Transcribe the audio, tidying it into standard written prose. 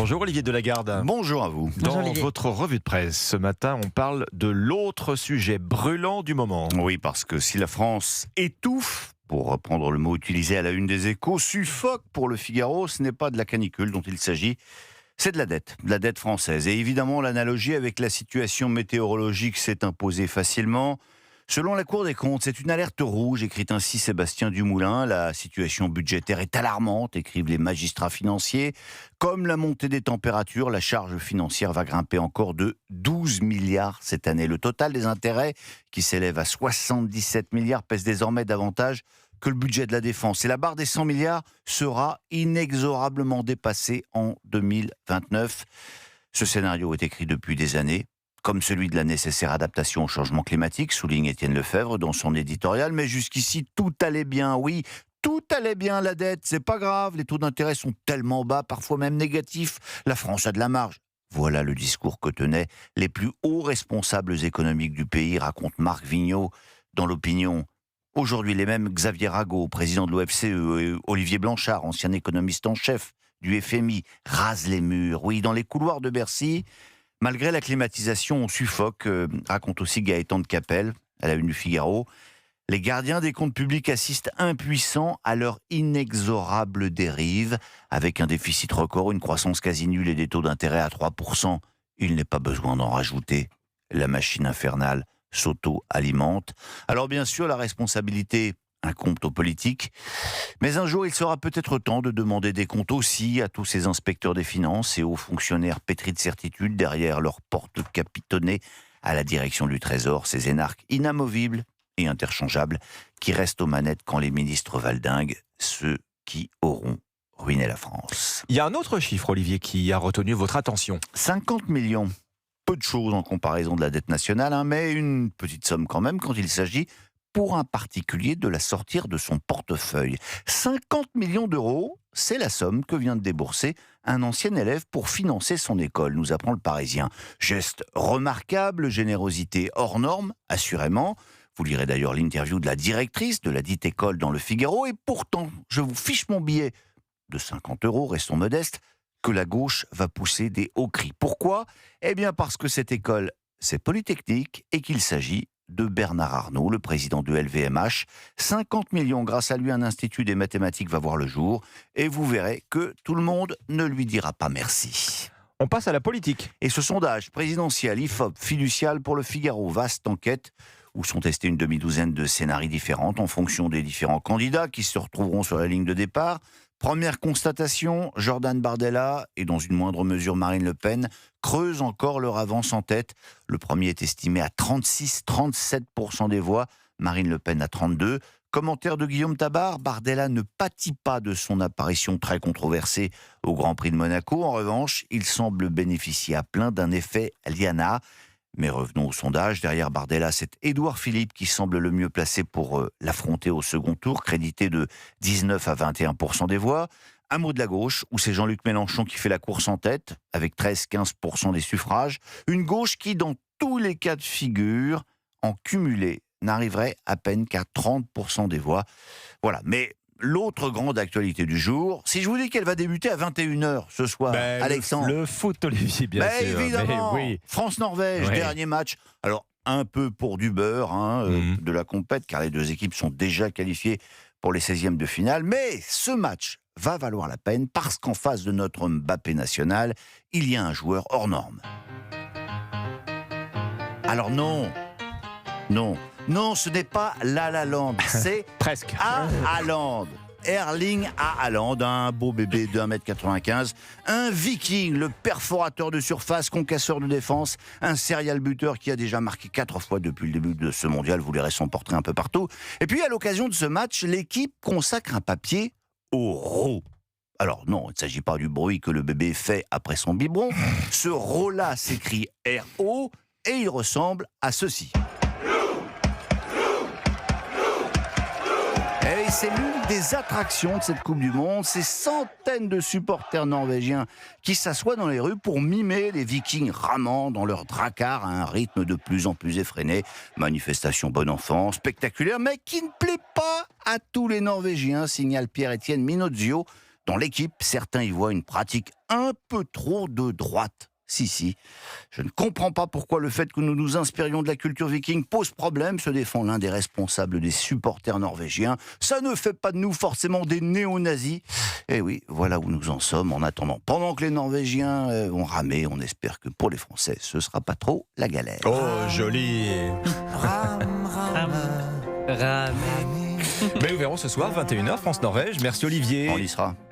Bonjour Olivier Delagarde. Bonjour à vous. Dans votre revue de presse ce matin, on parle de l'autre sujet brûlant du moment. Oui, parce que si la France étouffe, pour reprendre le mot utilisé à la une des Échos, suffoque pour le Figaro, ce n'est pas de la canicule dont il s'agit, c'est de la dette française. Et évidemment, l'analogie avec la situation météorologique s'est imposée facilement. Selon la Cour des comptes, c'est une alerte rouge, écrit ainsi Sébastien Dumoulin. La situation budgétaire est alarmante, écrivent les magistrats financiers. Comme la montée des températures, la charge financière va grimper encore de 12 milliards cette année. Le total des intérêts, qui s'élève à 77 milliards, pèse désormais davantage que le budget de la défense. Et la barre des 100 milliards sera inexorablement dépassée en 2029. Ce scénario est écrit depuis des années, comme celui de la nécessaire adaptation au changement climatique, souligne Étienne Lefebvre dans son éditorial. Mais jusqu'ici, tout allait bien, oui, tout allait bien, la dette, c'est pas grave, les taux d'intérêt sont tellement bas, parfois même négatifs, la France a de la marge. Voilà le discours que tenaient les plus hauts responsables économiques du pays, raconte Marc Vigneault dans l'Opinion. Aujourd'hui, les mêmes Xavier Rago, président de l'OFCE, et Olivier Blanchard, ancien économiste en chef du FMI, rasent les murs. Oui, dans les couloirs de Bercy, malgré la climatisation, on suffoque, raconte aussi Gaëtan de Capelle, à la une du Figaro. Les gardiens des comptes publics assistent impuissants à leur inexorable dérive. Avec un déficit record, une croissance quasi nulle et des taux d'intérêt à 3%, il n'est pas besoin d'en rajouter. La machine infernale s'auto-alimente. Alors bien sûr, la responsabilité incombe aux politiques, mais un jour il sera peut-être temps de demander des comptes aussi à tous ces inspecteurs des finances et aux fonctionnaires pétris de certitude derrière leurs portes capitonnées à la direction du Trésor, ces énarques inamovibles et interchangeables qui restent aux manettes quand les ministres valdinguent, ceux qui auront ruiné la France. Il y a un autre chiffre, Olivier, qui a retenu votre attention. 50 millions. Peu de choses en comparaison de la dette nationale, mais une petite somme quand même quand il s'agit pour un particulier de la sortir de son portefeuille. 50 millions d'euros, c'est la somme que vient de débourser un ancien élève pour financer son école, nous apprend le Parisien. Geste remarquable, générosité hors norme, assurément. Vous lirez d'ailleurs l'interview de la directrice de la dite école dans le Figaro, et pourtant, je vous fiche mon billet de 50 euros, restons modestes, que la gauche va pousser des hauts cris. Pourquoi ? Eh bien parce que cette école, c'est Polytechnique et qu'il s'agit de Bernard Arnault, le président de LVMH. 50 millions, grâce à lui, un institut des mathématiques va voir le jour et vous verrez que tout le monde ne lui dira pas merci. On passe à la politique. Et ce sondage présidentiel, IFOP, fiducial pour le Figaro, vaste enquête où sont testés une demi-douzaine de scénarios différents en fonction des différents candidats qui se retrouveront sur la ligne de départ. Première constatation, Jordan Bardella et dans une moindre mesure Marine Le Pen creusent encore leur avance en tête. Le premier est estimé à 36-37% des voix, Marine Le Pen à 32%. Commentaire de Guillaume Tabar, Bardella ne pâtit pas de son apparition très controversée au Grand Prix de Monaco. En revanche, il semble bénéficier à plein d'un effet Liana. Mais revenons au sondage. Derrière Bardella, c'est Édouard Philippe qui semble le mieux placé pour l'affronter au second tour, crédité de 19 à 21% des voix. Un mot de la gauche, où c'est Jean-Luc Mélenchon qui fait la course en tête, avec 13-15% des suffrages. Une gauche qui, dans tous les cas de figure, en cumulé, n'arriverait à peine qu'à 30% des voix. Voilà, mais l'autre grande actualité du jour, si je vous dis qu'elle va débuter à 21h ce soir, Alexandre. Le foot, Olivier, bien sûr. Évidemment, mais oui. France-Norvège, Oui. dernier match. Alors, un peu pour du beurre de la compète, car les deux équipes sont déjà qualifiées pour les 16e de finale. Mais ce match va valoir la peine parce qu'en face de notre Mbappé national, il y a un joueur hors norme. Alors non, ce n'est pas La La Land, c'est Presque. Haaland. Erling Haaland, un beau bébé de 1m95, un viking, le perforateur de surface, concasseur de défense, un serial buteur qui a déjà marqué 4 fois depuis le début de ce mondial, vous lirez son portrait un peu partout. Et puis à l'occasion de ce match, l'équipe consacre un papier au RAW. Alors non, il ne s'agit pas du bruit que le bébé fait après son biberon, ce RAW-là s'écrit R-O et il ressemble à ceci. Et c'est l'une des attractions de cette Coupe du Monde, ces centaines de supporters norvégiens qui s'assoient dans les rues pour mimer les Vikings ramant dans leur drakkar à un rythme de plus en plus effréné. Manifestation bon enfant, spectaculaire, mais qui ne plaît pas à tous les Norvégiens, signale Pierre-Étienne Minozio, Dans l'équipe, certains y voient une pratique un peu trop de droite. Si. Je ne comprends pas pourquoi le fait que nous nous inspirions de la culture viking pose problème, se défend l'un des responsables des supporters norvégiens. Ça ne fait pas de nous forcément des néo-nazis. Et oui, voilà où nous en sommes en attendant. Pendant que les Norvégiens vont ramer, on espère que pour les Français, ce ne sera pas trop la galère. Oh, joli. Mais nous verrons ce soir, 21h, France-Norvège. Merci Olivier. On y sera.